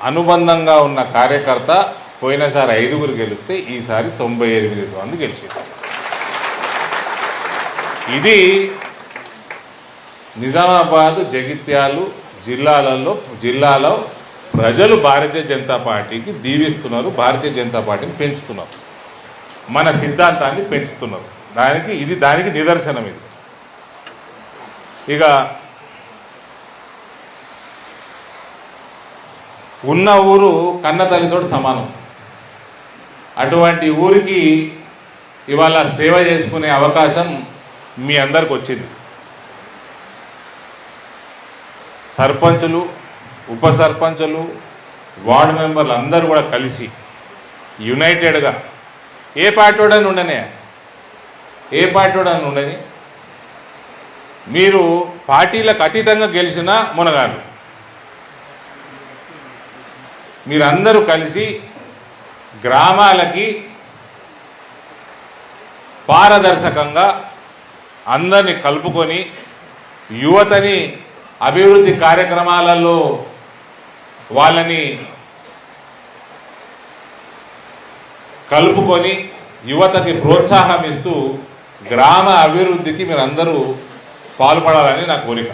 అనుబంధంగా ఉన్న కార్యకర్త పోయినసారి 5గురు గెలిస్తే ఈసారి 98 మంది గెలిచారు. ఇది నిజామాబాద్, జగిత్యాలు జిల్లాలో ప్రజలు భారతీయ జనతా పార్టీకి దీవిస్తున్నారు, భారతీయ జనతా పార్టీని పెంచుతున్నారు, మన సిద్ధాంతాన్ని పెంచుతున్నారు. దానికి నిదర్శనం ఇది. ఇక ఉన్న ఊరు కన్న తల్లితో సమానం. అటువంటి ఊరికి ఇవాళ సేవ చేసుకునే అవకాశం మీ అందరికి వచ్చింది. సర్పంచులు, ఉప సర్పంచులు, వార్డు మెంబర్లు అందరూ కూడా కలిసి యునైటెడ్గా ఏ పార్టీడని ఉండని మీరు పార్టీలకు అతీతంగా గెలిచిన మునగారు మీరందరూ కలిసి గ్రామాలకి పారదర్శకంగా అందరినీ కలుపుకొని యువతని అభివృద్ధి కార్యక్రమాలలో వాళ్ళని కలుపుకొని యువతకి ప్రోత్సాహం ఇస్తూ గ్రామ అభివృద్ధికి మీరందరూ పాల్పడాలని నా కోరిక.